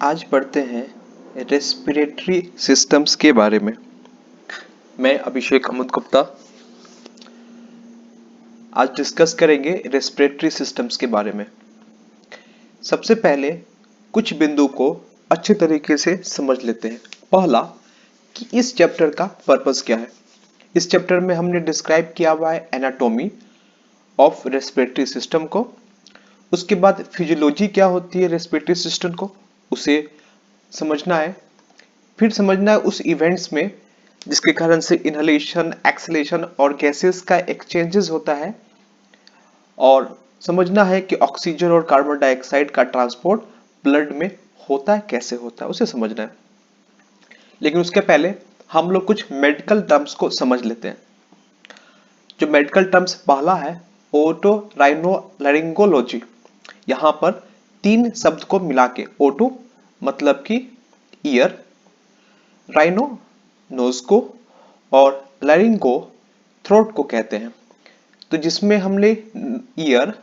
आज पढ़ते हैं रेस्पिरेटरी सिस्टम्स के बारे में। मैं अभिषेक अमित गुप्ता आज डिस्कस करेंगे रेस्पिरेटरी सिस्टम्स के बारे में। सबसे पहले कुछ बिंदु को अच्छे तरीके से समझ लेते हैं। पहला कि इस चैप्टर का पर्पस क्या है। इस चैप्टर में हमने डिस्क्राइब किया हुआ है एनाटॉमी ऑफ रेस्पिरेटरी सिस्टम को। उसके बाद फिजियोलॉजी क्या होती है रेस्पिरेटरी सिस्टम को, उसे समझना है। फिर समझना है उस इवेंट्स में जिसके कारण से इनहलेशन, एक्सलेशन और गैसेस का एक्सचेंजेस होता है, और समझना है कि ऑक्सीजन और कार्बन डाइऑक्साइड का ट्रांसपोर्ट ब्लड में होता है, कैसे होता है, उसे समझना है। लेकिन उसके पहले हम लोग कुछ मेडिकल टर्म्स को समझ लेते हैं। जो मेडिकल टर्म्स पहला है ओटोराइनोलैरिंगोलॉजी। यहां पर तीन शब्द को मिला के, ओटो मतलब कि ईयर, राइनो नोज को, और लैरिंगो थ्रोट को कहते हैं। तो जिसमें हमने ईयर,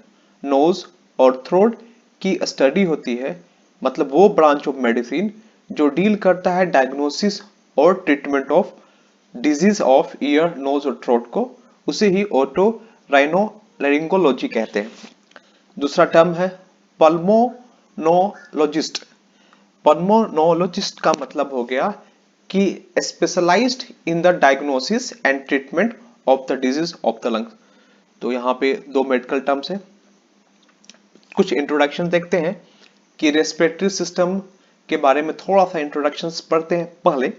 नोज और थ्रोट की स्टडी होती है, मतलब वो ब्रांच ऑफ मेडिसिन जो डील करता है डायग्नोसिस और treatment of disease of ear, nose और थ्रोट को, उसे ही ओटोराइनोलैरिंगोलॉजी कहते हैं। दूसरा टर्म है पल्मोनोलॉजिस्ट। पल्मोनोलॉजिस्ट का मतलब हो गया कि specialised in the diagnosis and treatment of the disease of the lungs. तो यहाँ पे दो मेडिकल टर्म्स हैं। कुछ इंट्रोडक्शन देखते हैं कि रेस्पिरेटरी सिस्टम के बारे में थोड़ा सा इंट्रोडक्शन पढ़ते हैं। पहले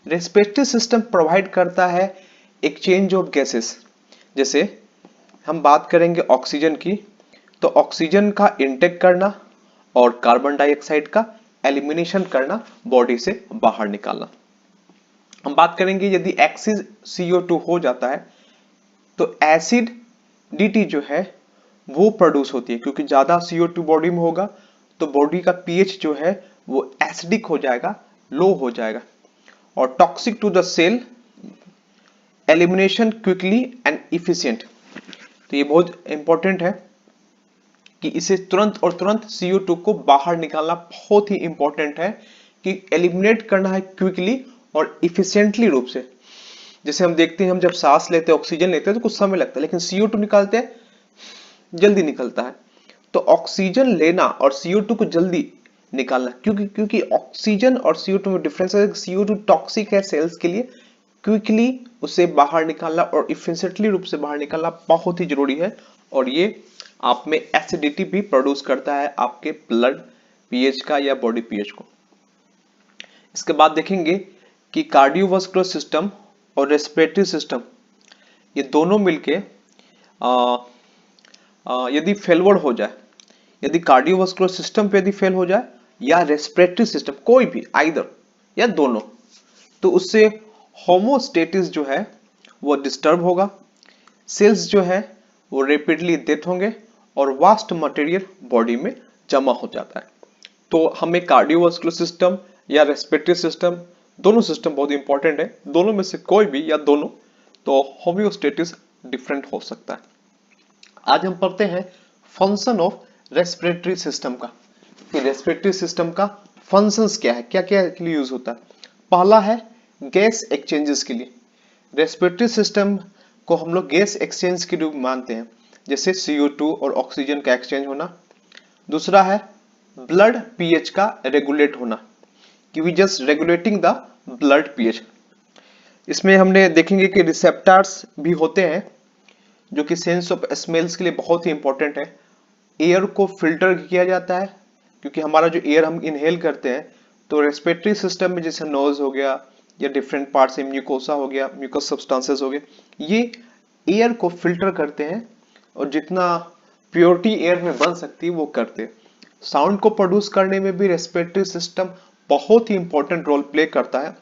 रेस्पिरेटरी सिस्टम प्रोवाइड करता है एक्सचेंज ऑफ गैसेस। जैसे हम बात करेंगे ऑक्सीजन की, तो ऑक्सीजन का इनटेक करना और कार्बन डाइऑक्साइड का एलिमिनेशन करना, बॉडी से बाहर निकालना। हम बात करेंगे यदि एक्सिस CO2 हो जाता है तो एसिड DT जो है वो प्रोड्यूस होती है, क्योंकि ज्यादा CO2 बॉडी में होगा तो बॉडी का pH जो है वो एसिडिक हो जाएगा, लो हो जाएगा। और toxic to the cell, elimination quickly and efficient. तो ये बहुत इंपॉर्टेंट है कि इसे तुरंत CO2 को बाहर निकालना बहुत ही इंपॉर्टेंट है, कि एलिमिनेट करना है क्विकली और इफिशिएंटली रूप से। जैसे हम देखते हैं, हम जब सांस लेते हैं, ऑक्सीजन लेते हैं तो कुछ समय लगता है, लेकिन CO2 निकालते हैं जल्दी निकलता है। तो ऑक्सीजन लेना और CO2 को जल्दी निकालना, क्योंकि ऑक्सीजन और CO2 में डिफरेंस है। CO2 टॉक्सिक है सेल्स के लिए, क्विकली उसे बाहर निकालना और इफिशिएंटली रूप से बाहर निकालना बहुत ही जरूरी है। और ये आप में एसिडिटी भी प्रोड्यूस करता है, आपके ब्लड pH का या बॉडी pH को। इसके बाद देखेंगे कि कार्डियोवास्कुलर सिस्टम और रेस्पिरेटरी सिस्टम, ये दोनों मिलके यदि फेलवर हो जाए, यदि कार्डियोवास्कुलर सिस्टम पे यदि फेल हो जाए या रेस्पिरेटरी सिस्टम, कोई भी आइदर या दोनों, तो उससे होमोस्टेसिस जो है वो डिस्टर्ब होगा, सेल्स जो है वो रेपिडली डेथ होंगे और वास्ट मटेरियल बॉडी में जमा हो जाता है। तो हमें कार्डियोवास्कुलर सिस्टम या रेस्पिरेटरी सिस्टम, दोनों सिस्टम बहुत इंपॉर्टेंट है। दोनों में से कोई भी या दोनों, तो होम्योस्टेसिस डिफरेंट हो सकता है। आज हम पढ़ते हैं फंक्शन ऑफ रेस्पिरेटरी सिस्टम का, कि रेस्पिरेटरी सिस्टम का फंक्शंस क्या है, क्या क्या के लिए यूज होता है। पहला है गैस एक्सचेंजेस के लिए। रेस्पिरेटरी सिस्टम को हम लोग गैस एक्सचेंज के रूप में मानते हैं, जैसे CO2 और ऑक्सीजन का एक्सचेंज होना। दूसरा है ब्लड pH का रेगुलेट होना, कि we just regulating the blood pH। इसमें हमने देखेंगे कि रिसेप्टर्स भी होते हैं जो कि सेंस ऑफ स्मेल्स के लिए बहुत ही इंपॉर्टेंट है। एयर को फिल्टर किया जाता है, क्योंकि हमारा जो एयर हम इनहेल करते हैं, तो रेस्पिरेटरी सिस्टम में जैसे नोज हो गया या डिफरेंट पार्ट्स से म्यूकोसा हो गया, म्यूकस सब्सटेंसेस हो गए, ये एयर को फिल्टर करते हैं और जितना प्योरिटी एयर में बन सकती है वो करते हैं। साउंड को प्रोड्यूस करने में भी रेस्पिरेटरी सिस्टम बहुत ही इंपॉर्टेंट रोल प्ले करता है,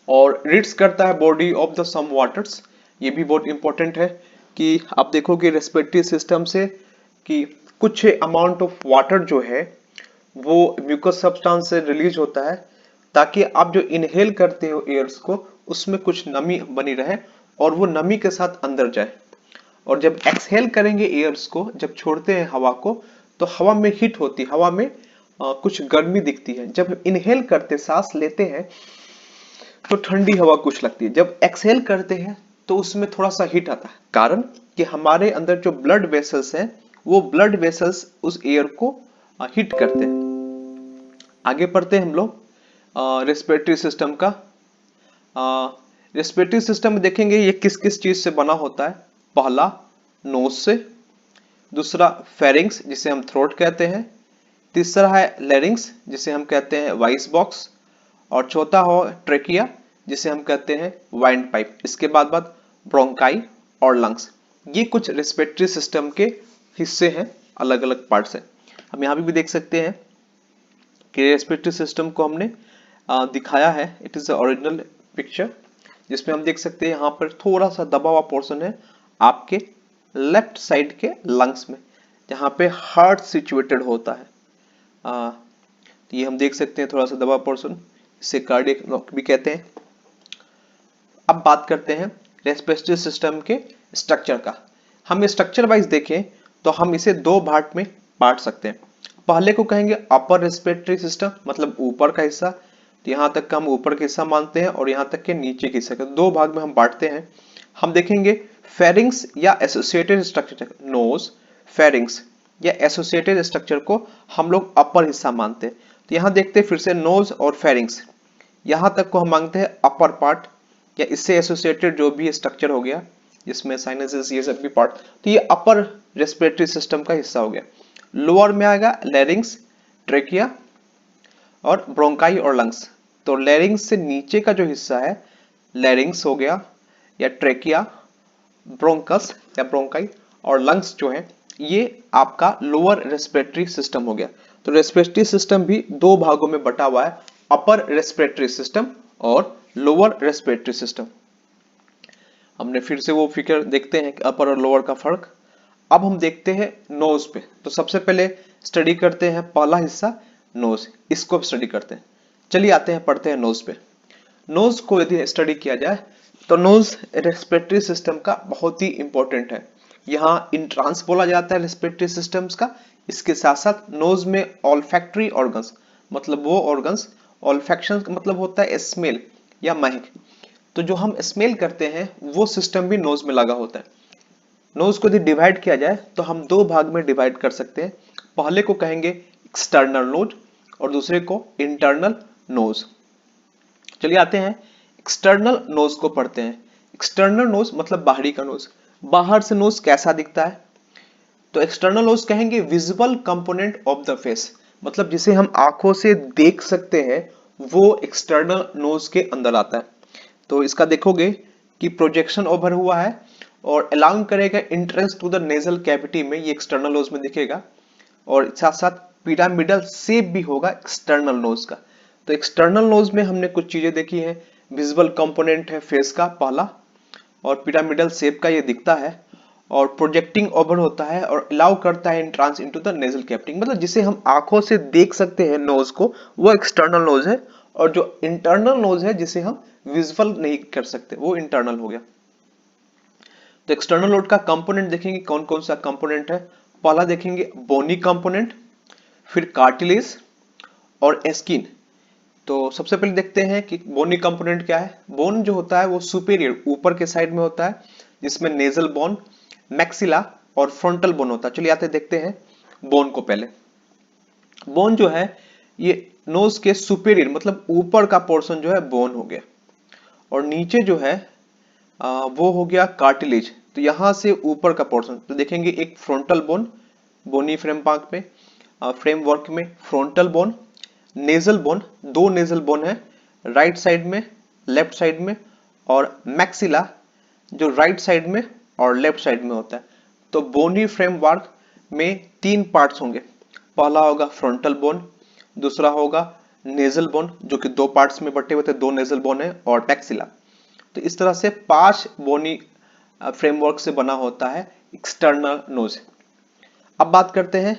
और रीड्स करता है body of the some waters. ये भी बहुत इंपॉर्टेंट है कि आप देखोगे रेस्पिरेटरी सिस्टम से कि कुछ अमाउंट ऑफ वाटर जो है वो म्यूकस सब्सटेंस से रिलीज होता है, ताकि आप जो इनहेल करते हो एयर्स को, उसमें कुछ नमी बनी रहे और वो नमी के साथ अंदर जाए। और जब एक्सहेल करेंगे एयर्स को, जब छोड़ते हैं हवा को, तो हवा में हीट होती है, हवा में कुछ गर्मी दिखती है। जब इनहेल करते सांस लेते हैं तो ठंडी हवा कुछ लगती है, जब एक्सहेल करते हैं तो उसमें थोड़ा सा हीट आता है। कारण कि हमारे अंदर जो ब्लड वेसल्स हैं वो ब्लड वेसल्स उस एयर को हीट करते हैं। आगे पढ़ते हैं हम लोग रेस्पिरेटरी सिस्टम का। रेस्पिरेटरी सिस्टम में देखेंगे ये किस किस चीज से बना होता है। पहला नोज से, दूसरा फेरिंग्स जिसे हम थ्रोट कहते हैं, तीसरा है लेरिंग्स जिसे हम कहते हैं वॉइस बॉक्स, और चौथा हो ट्रेकिया जिसे हम कहते हैं वाइंड पाइप। इसके बाद ब्रोंकाई और लंग्स। ये कुछ रेस्पिरेटरी सिस्टम के हिस्से हैं, अलग अलग पार्ट्स हैं। हम यहाँ भी देख सकते हैं कि रेस्पिरेटरी सिस्टम को हमने दिखाया है। It is the original picture, जिसमें हम देख सकते हैं यहाँ पर थोड़ा सा दबा हुआ पोर्शन है आपके लेफ्ट साइड के लंग्स में, जहाँ पे हार्ट सिचुएटेड होता है। ये हम देख सकते हैं थोड़ा सा दबा पोर्शन, इसे कार्डियक नॉक भी कहते हैं। अब बात करते हैं रेस्पिरेटरी सिस्टम के स्ट्रक्चर का। हम स्ट्रक्चर वाइज देखें तो हम इसे दो पार्ट में बांट सकते हैं। पहले को कहेंगे अपर रेस्पिरेटरी सिस्टम, मतलब ऊपर का हिस्सा। तो यहाँ तक का हम ऊपर का हिस्सा मानते हैं और यहाँ तक के नीचे के हिस्से का दो भाग में हम बांटते हैं। हम देखेंगे फेरिंग्स या एसोसिएटेड स्ट्रक्चर, नोज, फेरिंग्स या एसोसिएटेड स्ट्रक्चर को हम लोग अपर हिस्सा मानते हैं। तो यहाँ देखते हैं फिर से नोज और फेरिंग्स, यहाँ तक को हम मांगते हैं अपर पार्ट या इससे एसोसिएटेड जो भी स्ट्रक्चर हो गया जिसमें साइनसेस ये सब भी पार्ट, तो ये अपर रेस्पिरेटरी सिस्टम का हिस्सा हो गया। लोअर में आएगा लैरिंग्स, ट्रेकिया और ब्रोंकाई और लंग्स। तो लैरिंग्स से नीचे का जो हिस्सा है लैरिंग्स हो गया या ट्रेकिया, ब्रोंकस या ब्रोंकाई और लंग्स जो है ये आपका लोअर रेस्पिरेटरी सिस्टम हो गया। तो रेस्पिरेटरी सिस्टम भी दो भागों में बटा हुआ है, अपर रेस्पिरेटरी सिस्टम और लोअर रेस्पिरेटरी सिस्टम। हमने फिर से वो फिगर देखते हैं कि अपर और लोअर का फर्क। अब हम देखते हैं नोज पे। तो सबसे पहले स्टडी करते हैं पहला हिस्सा नोज, इसको स्टडी करते हैं। चलिए आते हैं पढ़ते हैं नोज पे। नोज को यदि स्टडी किया जाए तो नोज रेस्पिरेटरी सिस्टम का बहुत ही इंपॉर्टेंट है। यहाँ इंट्रांस बोला जाता है रेस्पिरेटरी सिस्टम्स का। इसके साथ साथ नोज में ऑल्फैक्टरी ऑर्गन्स, मतलब वो ऑर्गन्स, ऑल्फैक्शन मतलब होता है स्मेल या महक, तो जो हम स्मेल करते हैं वो सिस्टम भी नोज में लगा होता है। नोज को यदि डिवाइड किया जाए तो हम दो भाग में डिवाइड कर सकते हैं। पहले को कहेंगे एक्सटर्नल नोज और दूसरे को इंटरनल नोज। चलिए आते हैं एक्सटर्नल नोज को पढ़ते हैं। एक्सटर्नल नोज मतलब बाहरी का नोज। बाहर से नोज कैसा दिखता है? तो एक्सटर्नल नोज कहेंगे visible component of the face, मतलब जिसे हम आंखों से देख सकते हैं वो एक्सटर्नल नोज के अंदर आता है। तो इसका देखोगे कि प्रोजेक्शन ओवर हुआ है और अलाउ करेगा entrance to the nasal cavity में, ये एक्सटर्नल नोज में दिखेगा। और साथ साथ पिरामिडल शेप भी होगा एक्सटर्नल नोज का। तो एक्सटर्नल नोज में हमने कुछ चीजें देखी है। विजिबल कंपोनेंट है फेस का पहला, और पिरामिडल शेप का ये दिखता है, और प्रोजेक्टिंग ओवर होता है और अलाउ करता है entrance into the nasal cavity, मतलब जिसे हम आंखों से देख सकते हैं नोज को, वो एक्सटर्नल नोज है। और जो इंटरनल नोज है जिसे हम विजुअल नहीं कर सकते वो इंटरनल हो गया। तो एक्सटर्नल नोज का कंपोनेंट देखेंगे कौन कौन सा कंपोनेंट है। पहला देखेंगे बोनी कंपोनेंट, फिर कार्टिलेज और स्किन। तो सबसे पहले देखते हैं कि बोनी कंपोनेंट क्या है। बोन जो होता है वो सुपेरियर ऊपर के साइड में होता है, जिसमें नेजल बोन, मैक्सिला और फ्रंटल बोन होता है। चलिए आते देखते हैं बोन को। पहले बोन जो है ये नोज के सुपेरियर मतलब ऊपर का पोर्शन जो है बोन हो गया, और नीचे जो है वो हो गया कार्टिलेज। तो यहां से ऊपर का पोर्शन तो देखेंगे एक फ्रंटल बोन, बोनी फ्रेम पार्क में फ्रेमवर्क में फ्रंटल बोन, नेजल बोन, दो नेजल बोन है राइट साइड में, लेफ्ट साइड में, और मैक्सिला जो राइट साइड में और लेफ्ट साइड में होता है। तो बोनी फ्रेमवर्क में तीन पार्ट्स होंगे। पहला होगा फ्रंटल बोन, दूसरा होगा नेजल बोन जो कि दो पार्ट्स में बटे हुए थे, दो नेजल बोन है, और मैक्सिला। तो इस तरह से 5 बोनी फ्रेमवर्क से बना होता है एक्सटर्नल नोज। अब बात करते हैं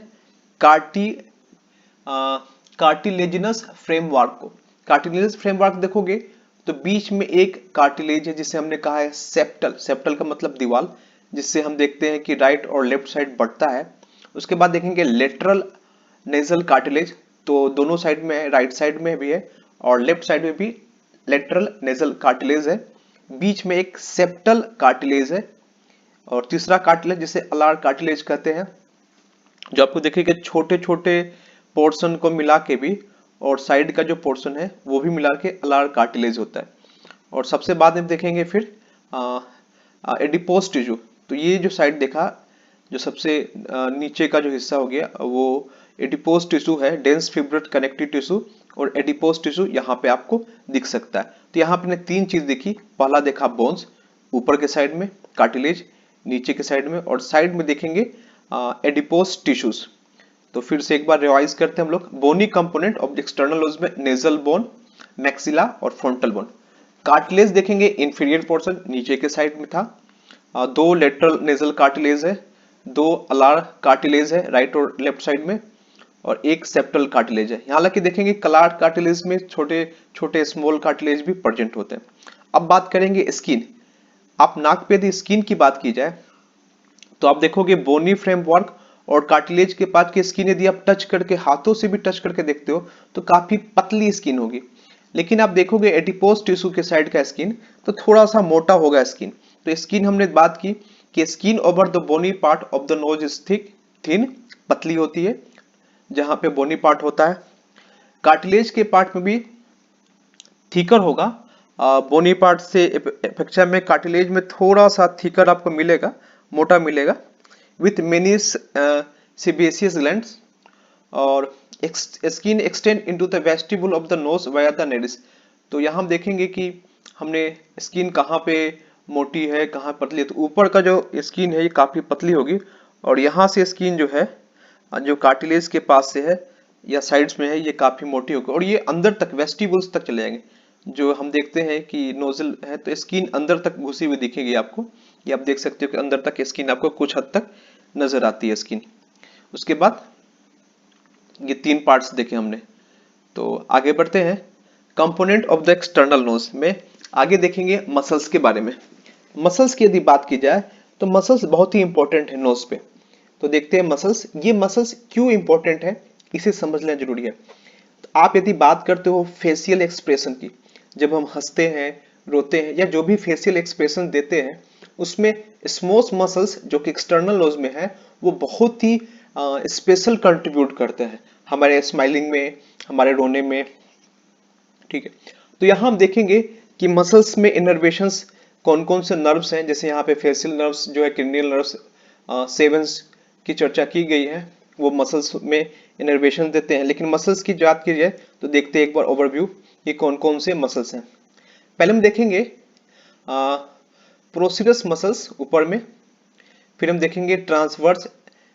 कार्टिलेजिनस फ्रेमवर्क को। कार्टिलेजिनस फ्रेमवर्क देखोगे तो बीच में एक कार्टिलेज है जिसे हमने कहा है सेप्टल। सेप्टल का मतलब दीवार, जिससे हम देखते हैं कि राइट और लेफ्ट साइड बढ़ता है। उसके बाद देखेंगे लेटरल नेजल कार्टिलेज, तो दोनों साइड में है, राइट साइड में भी है और लेफ्ट साइड में भी लेटरल नेजल कार्टिलेज है। बीच में एक सेप्टल कार्टिलेज है और तीसरा कार्टिलेज जिसे अलार कार्टिलेज कहते हैं, जो आपको देखिए छोटे छोटे पोर्शन को मिला के भी और साइड का जो पोर्शन है वो भी मिला के अलार कार्टिलेज होता है। और सबसे बाद में देखेंगे फिर एडिपोज टिश्यू। तो ये जो साइड देखा, जो सबसे नीचे का जो हिस्सा हो गया वो एडिपोज टिश्यू है, डेंस फिब्रेट कनेक्टिव टिश्यू। और एडिपोज टिश्यू यहाँ पे आपको दिख सकता है। तो यहाँ पे तीन चीज देखी, पहला देखा बोन्स, ऊपर के साइड में कार्टिलेज, नीचे के साइड में, और साइड में देखेंगे एडिपोज टिश्यूज। तो फिर से एक बार रिवाइज करते हैं हम लोग। बोनी कंपोनेंट ऑफ एक्सटर्नल नोज में नेजल बोन, मैक्सिला और फ्रंटल बोन। कार्टिलेज देखेंगे इंफीरियर पोर्शन नीचे के साइड में था, दो लेटरल नेजल कार्टिलेज है, दो अलार कार्टिलेज है राइट और लेफ्ट साइड में, और एक सेप्टल कार्टिलेज है। हालांकि देखेंगे कलार कार्टिलेज में छोटे छोटे स्मॉल कार्टिलेज भी प्रेजेंट होते हैं। अब बात करेंगे स्किन। आप नाक पे यदि स्किन की बात की जाए तो आप देखोगे बोनी फ्रेमवर्क और कार्टिलेज के पास की स्किन यदि आप टच करके, हाथों से भी टच करके देखते हो तो काफी पतली स्किन होगी। लेकिन आप देखोगे एडिपोज टिश्यू के साइड का स्किन तो थोड़ा सा मोटा होगा स्किन। तो स्किन हमने बात की कि skin over the bony part of the nose is thick, thin, पतली होती है जहां पे बोनी पार्ट होता है। कार्टिलेज के पार्ट में भी थिकर होगा, बोनी पार्ट से अपेक्षा में कार्टिलेज में थोड़ा सा थिकर आपको मिलेगा, मोटा मिलेगा, विथ मेनी सेबेसियस ग्लैंड्स। और skin extend into the vestibule of the nose via the naris. तो यहाँ हम देखेंगे कि हमने स्किन कहाँ पे मोटी है कहाँ पतली है। तो ऊपर का जो स्किन है ये काफी पतली होगी और यहाँ से स्किन जो है जो कार्टिलेज के पास से है या साइड्स में है ये काफी मोटी होगी और ये अंदर तक वेस्टिबुल्स तक चले जाएंगे। जो हम देखते हैं कि नोजल है तो स्किन अंदर तक घुसी हुई दिखेगी आपको, ये आप देख सकते हो कि अंदर तक स्किन आपको कुछ हद तक नजर आती है स्किन। उसके बाद ये तीन पार्ट्स देखे हमने, तो आगे बढ़ते हैं। Component of the external nose में आगे देखेंगे मसल्स के बारे में। मसल्स की यदि बात की जाए तो मसल्स बहुत ही इंपॉर्टेंट है नोज पे। तो देखते हैं मसल्स, ये मसल्स क्यों इंपॉर्टेंट है इसे समझ लेना जरूरी है। तो आप यदि बात करते हो फेशियल एक्सप्रेशन की, जब हम हंसते हैं, रोते हैं या जो भी फेशियल एक्सप्रेशन देते हैं उसमें स्मूथ मसल्स जो कि एक्सटर्नल नोज में है वो बहुत ही स्पेशल कंट्रीब्यूट करते हैं हमारे स्माइलिंग में, हमारे रोने में। ठीक है, तो यहाँ हम देखेंगे कि मसल्स में इनर्वेशंस कौन कौन से नर्व्स हैं। जैसे यहाँ पे फेशियल नर्व्स जो है, क्रेनियल नर्व्स, सेवेंस की चर्चा की गई है, वो मसल्स में इनर्वेशन देते हैं। लेकिन मसल्स की बात की जाए तो देखते हैं एक बार ओवरव्यू ये कौन कौन से मसल्स हैं। पहले हम देखेंगे प्रोसीरस मसल्स ऊपर में, फिर हम देखेंगे ट्रांसवर्स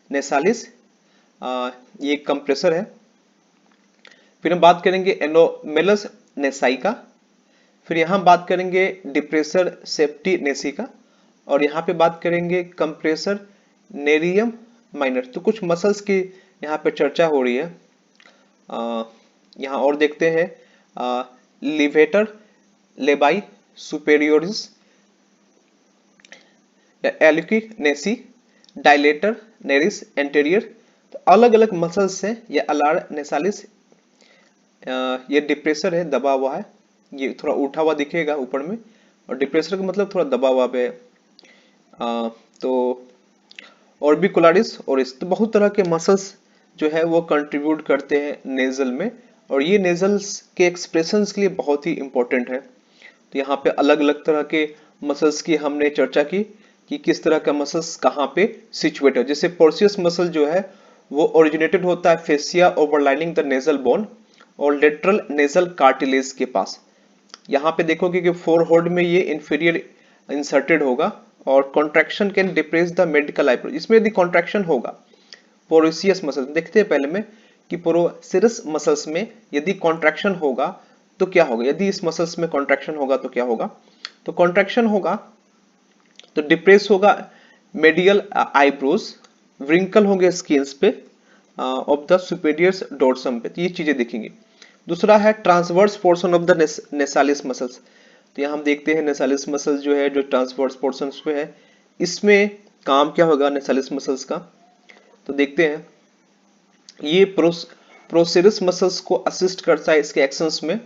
नेसालिस, ये कंप्रेसर है, फिर हम बात करेंगे एनोमेलस नेसाई का, फिर यहाँ बात करेंगे डिप्रेसर सेप्टी नेसी का, और यहाँ पे बात करेंगे कंप्रेसर नेरियम माइनर। तो कुछ मसल्स की यहाँ पे चर्चा हो रही है। यहाँ और देखते हैं लिवेटर लेबाई सुपेरियोरिस, एलिकी नेसी, डायलेटर नेरिस एंटेरियर। तो अलग अलग मसल्स हैं। ये अलार नेसालिस, ये डिप्रेसर है, दबा हुआ है, ये थोड़ा उठा हुआ दिखेगा ऊपर में, और डिप्रेसर का मतलब थोड़ा दबा हुआ पे। तो ऑर्बिकुलारिस और इस तो बहुत तरह के मसल्स जो है वो कंट्रीब्यूट करते हैं नेजल में, और ये नेजल्स के एक्सप्रेशंस के लिए बहुत ही इंपॉर्टेंट है। तो यहाँ पे अलग अलग तरह के मसल्स की हमने चर्चा की कि किस तरह का मसल्स कहाँ पे सिचुएट है। जैसे पोर्सियस मसल जो है वो ओरिजिनेटेड होता है फेसिया ओवरलाइनिंग द नेजल बोन और लेटरल नेजल कार्टिलेज के पास। यहाँ पे देखोगे कि फोरहेड में ये इंफीरियर इंसर्टेड होगा और contraction can depress the medical eyebrow. इसमें यदि कॉन्ट्रैक्शन होगा पोरोसियस मसल, देखते हैं पहले में कि पोरोसिरस मसल्स में यदि कॉन्ट्रैक्शन होगा तो क्या होगा, यदि इस मसल्स में कॉन्ट्रैक्शन होगा तो क्या होगा। तो कॉन्ट्रैक्शन होगा तो डिप्रेस होगा मेडियल आईब्रोज, व्रिंकल होंगे स्किन्स पे ऑफ द सुपेरियर डोर्सम पे। तो ये चीजें दिखेंगी। दूसरा है transverse portion of the नेसालिस muscles. तो यहाँ हम देखते हैं नेसालिस मसल्स जो है जो ट्रांसवर्स पोर्शन पे है, इसमें काम क्या होगा नेसालिस मसल्स का। तो देखते हैं ये प्रोसेरस मसल्स को असिस्ट करता है इसके एक्शंस में।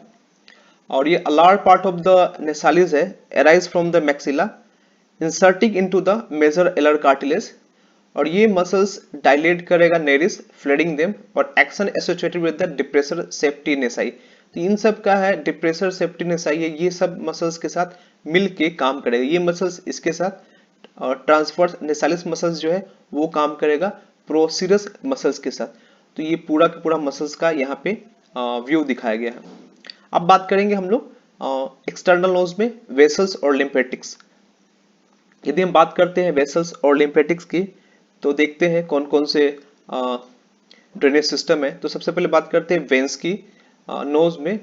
और ये alar part of the nasalis है, arise from the maxilla inserting into the major alar cartilage. और ये मसल्स डायलेट करेगा नेरिस फ्लडिंग देम, और action associated with the depressor septi nasi. तो इन सब का है डिप्रेसर सेफ्टी नेसाई है, ये सब मसल्स के साथ मिल के काम करेगा। ये मसल्स इसके साथ ट्रांसफर्स नेसालिस मसल्स जो है वो काम करेगा प्रोसीरस मसल्स के साथ। तो ये पूरा का पूरा मसल्स का यहाँ पे व्यू दिखाया गया है। अब बात करेंगे हम लोग एक्सटर्नल नोज में वेसल्स और लिम्फेटिक्स। यदि हम बात करते हैं वेसल्स और लिम्फेटिक्स की, तो देखते हैं कौन कौन से ड्रेनेज सिस्टम है। तो सबसे पहले बात करते हैं वेन्स की नोज में।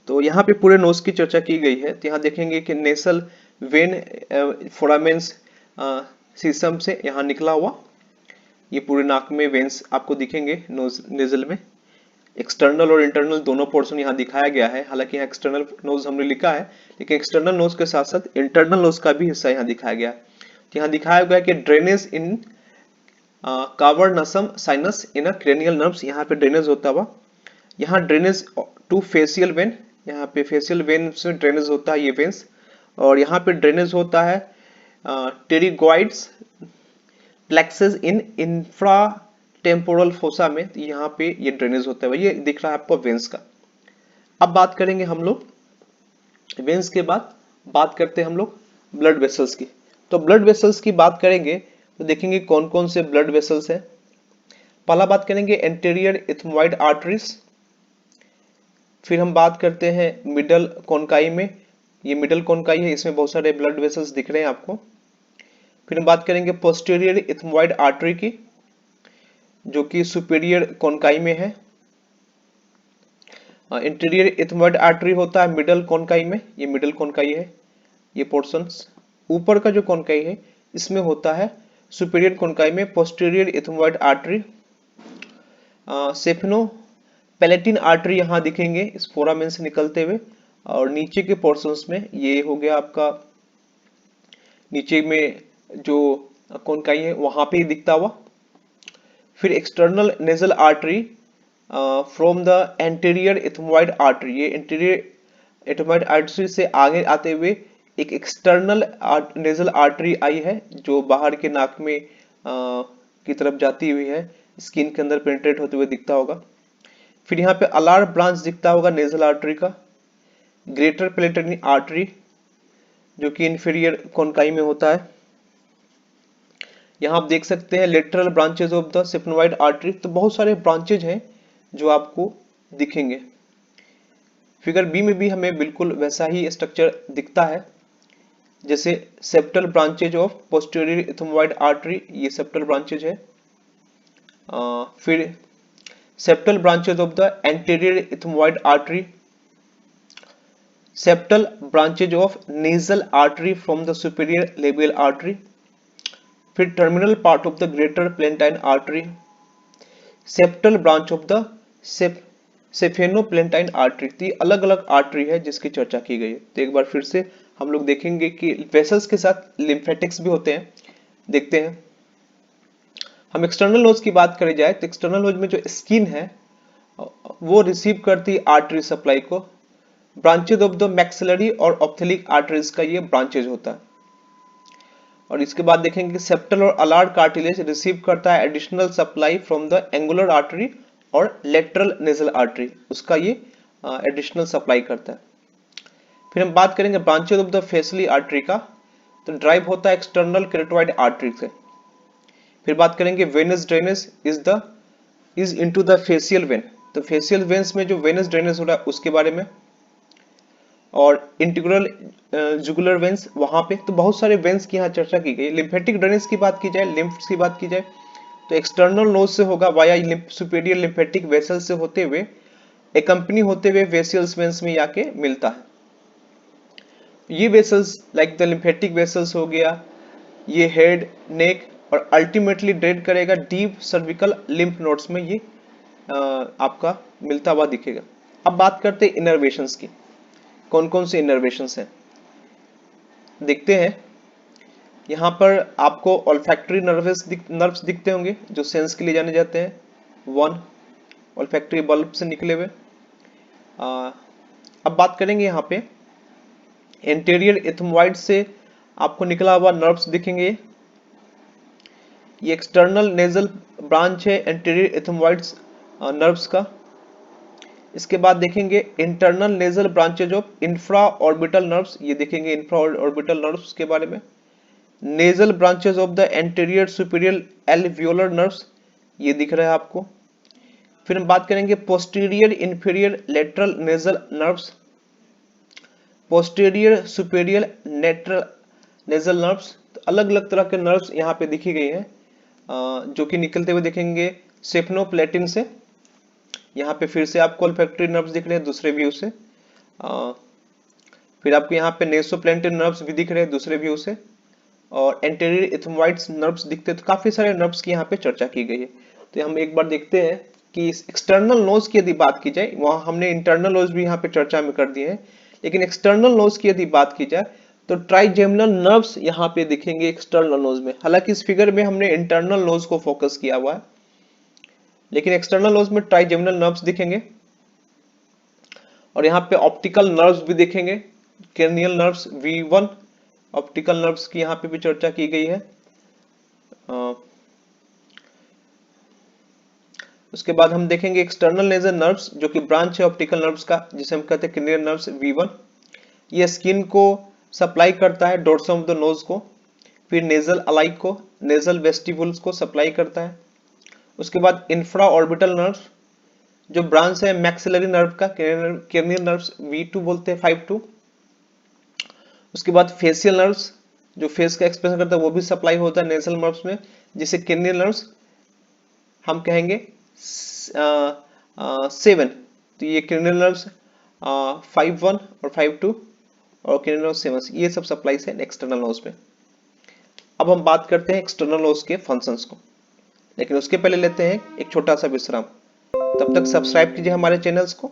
तो यहाँ पे पूरे नोज की चर्चा की गई है। तो यहाँ देखेंगे कि नेसल वेन फोरामेंस सिस्टम से यहाँ निकला हुआ, ये पूरे नाक में वेन्स आपको दिखेंगे नोज नेजल में। एक्सटर्नल और इंटरनल दोनों पोर्शन यहाँ दिखाया गया है। हालांकि यहाँ एक्सटर्नल नोज हमने लिखा है, लेकिन एक्सटर्नल नोज के साथ साथ इंटरनल नोज का भी हिस्सा यहाँ दिखाया गया है। तो यहाँ दिखाया गया है कि drainage in cavernous sinus in a cranial nerves, यहाँ पे ड्रेनेज होता हुआ। यहाँ ड्रेनेज टू फेशियल वेन, यहाँ पे फेशियल वेन से ड्रेनेज होता है ये वेन्स। और यहाँ पे ड्रेनेज होता है टेरिगॉइड्स प्लेक्सेस इन इंफ्रा टेम्पोरल फोसा में, तो यहाँ पे ये ड्रेनेज होता है, ये दिख रहा है आपको वेन्स का। अब बात करेंगे हम लोग वेन्स के बाद बात करते हैं हम लोग ब्लड वेसल्स की। तो ब्लड वेसल्स की बात करेंगे तो देखेंगे कौन कौन से ब्लड वेसल्स है। पहला बात करेंगे एंटीरियर इथमोइड आर्टरीज। फिर हम बात करते हैं मिडल कोनकाई में, ये मिडल कोनकाई है, इसमें बहुत सारे ब्लड वेसल्स दिख रहे हैं आपको। फिर हम बात करेंगे पोस्टीरियर इथमोइड आर्टरी की, जो कि सुपीरियर कोनकाई में है। इंटीरियर इथमोइड आर्टरी होता है मिडल कोनकाई में, ये मिडल कोनकाई है ये पोर्शंस। ऊपर का जो कोनकाई है इसमें होता है सुपीरियर कोनकाई में posterior ethmoid artery. Sphenopalatine artery यहाँ दिखेंगे इस फोरामेन से निकलते हुए, और नीचे के पोर्शंस में ये हो गया आपका नीचे में जो कोनकाई है वहां पे दिखता हुआ। फिर external nasal artery from the anterior ethmoid artery, ये एंटीरियर इथमोइड आर्टरी से आगे आते हुए एक एक्सटर्नल नेजल आर्टरी आई है जो बाहर के नाक में की तरफ जाती हुई है, स्किन के अंदर पेनिट्रेट होते हुए दिखता होगा। फिर यहाँ पे अलार ब्रांच दिखता होगा नेजल आर्टरी का। ग्रेटर पैलेटिन आर्टरी जो कि इंफीरियर कोनकाई में होता है। यहाँ आप देख सकते हैं lateral branches of the sphenoid artery. तो बहुत सारे ब्रांचेज हैं जो आपको दिखेंगे। फिगर बी में भी हमें बिल्कुल वैसा ही स्ट्रक्चर दिखता है, जैसे septal branches of posterior ethmoid artery, ये सेप्टल ब्रांचेज है। फिर septal branches of the anterior ethmoid artery, septal branches of nasal artery from the superior labial artery. फिर terminal part of the greater palatine artery, septal branch of the sphenopalatine artery. तो अलग अलग artery है जिसकी चर्चा की गई है। तो एक बार फिर से हम लोग देखेंगे कि वेसल्स के साथ लिम्फेटिक्स भी होते हैं, देखते हैं। हम एक्सटर्नल नोज की बात करी जाए तो एक्सटर्नल नोज में जो स्किन है वो रिसीव करती है आर्टरी सप्लाई को। ब्रांचेज ऑफ द मैक्सिलरी और ऑप्थेलिक आर्टरीज का ये ब्रांचेज होता है। और इसके बाद देखेंगे कि सेप्टल और अलार कार्टिलेज रिसीव करता है additional supply from the angular artery और लेटरल नेजल आर्टरी, उसका ये एडिशनल सप्लाई करता है। फिर हम बात करेंगे ब्रांचेज ऑफ द फेसियली आर्टरी का, तो ड्राइव होता है एक्सटर्नल केराटोइड आर्टरी से। फिर बात करेंगे venous drainage is into the facial vein, तो फेशियल वेन्स में जो वेनस ड्रेनेज हो रहा है उसके बारे में। और इंटीग्रल जुगुलर वेन्स वहां पे, तो बहुत सारे वेन्स की यहाँ चर्चा की गई। लिम्फेटिक ड्रेनेज की बात की जाए, लिम्फ्स की बात की जाए, तो एक्सटर्नल नोज से होगा वाया सुपीरियर लिम्फेटिक वेसल से होते हुए एकम्पनी होते हुए वेसियल्स वेन्स में आके मिलता है। ये vessels like the lymphatic vessels हो गया, ये हेड नेक और अल्टीमेटली ड्रेन करेगा डीप सर्विकल लिम्फ नोड्स में, ये आपका मिलता हुआ दिखेगा। अब बात करते हैं इनर्वेशंस की, कौन कौन से इनर्वेशंस हैं देखते हैं। यहाँ पर आपको ऑल्फैक्टरी नर्व्स दिखते होंगे जो सेंस के लिए जाने जाते हैं 1, ऑल्फैक्टरी बल्ब से निकले हुए। अब बात करेंगे यहाँ पे एंटीरियर एथमोइड से आपको निकला हुआ नर्व्स दिखेंगे। ये एक्सटर्नल नेजल ब्रांच है एंटीरियर एथमोइड्स नर्व्स का। इसके बाद देखेंगे internal nasal branches of infra orbital nerves, ये देखेंगे इंफ्रा ऑर्बिटल नर्व्स के बारे में। Nasal branches of the anterior superior alveolar nerves, ये दिख रहा है आपको। फिर हम बात करेंगे posterior inferior lateral nasal nerves, posterior superior lateral nasal nerves. अलग अलग तरह के नर्व्स यहाँ पे दिखी गई हैं जो कि निकलते हुए दिखेंगे सेफनोप्लेटिन से। यहाँ पे फिर से आपको ऑल्फैक्टरी नर्व्स दिख रहे हैं दूसरे व्यू से। फिर आपको यहाँ पे नेसोप्लेंटिन नर्व्स भी दिख रहे हैं दूसरे व्यू से, और एंटीरियर एथमोइड्स नर्व्स दिखते हैं। तो काफी सारे नर्व्स की यहाँ पे चर्चा की गई है। तो हम एक बार देखते हैं कि एक्सटर्नल नोज की यदि बात की जाए, वहां हमने इंटरनल नोज भी यहाँ पे चर्चा में कर दिए हैं, लेकिन एक्सटर्नल नोज की यदि बात की जाए तो ट्राइजेमिनल नर्व्स यहाँ पे दिखेंगे एक्सटर्नल नोज में। हालांकि इस फिगर में हमने इंटरनल नोज को फोकस किया हुआ है, लेकिन एक्सटर्नल नोज में ट्राइजेमिनल नर्व्स दिखेंगे। और यहाँ पे ऑप्टिकल नर्व्स भी दिखेंगे, cranial nerves V1 optical nerves की यहाँ पे भी चर्चा की गई है। उसके बाद हम देखेंगे एक्सटर्नल नेजल नर्व्स जो कि ब्रांच है ऑप्टिकल नर्व्स का, जिसे हम कहते हैं क्रेनियल नर्व्स V1। ये स्किन को सप्लाई करता है, डोर्सम ऑफ द नोज को, फिर नेजल अलाइक को, नेजल वेस्टिबुल्स को सप्लाई करता है। उसके बाद इंफ्रा ऑर्बिटल नर्व जो ब्रांच है मैक्सिलरी नर्व का, क्रेनियल नर्व्स V2 बोलते हैं 5-2। उसके बाद फेशियल नर्व्स जो फेस का एक्सप्रेशन करता है वो भी सप्लाई होता है नेजल नर्व्स में, जिसे क्रेनियल नर्व्स हम कहेंगे 7। तो ये क्रेनियल नर्व्स 5-1 और 5-2 और क्रेनियल नर्व्स 7, ये सब सप्लाई है एक्सटर्नल नोज में। अब हम बात करते हैं एक्सटर्नल नोज के फंक्शंस को, लेकिन उसके पहले लेते हैं एक छोटा सा विश्राम। तब तक सब्सक्राइब कीजिए हमारे चैनल्स को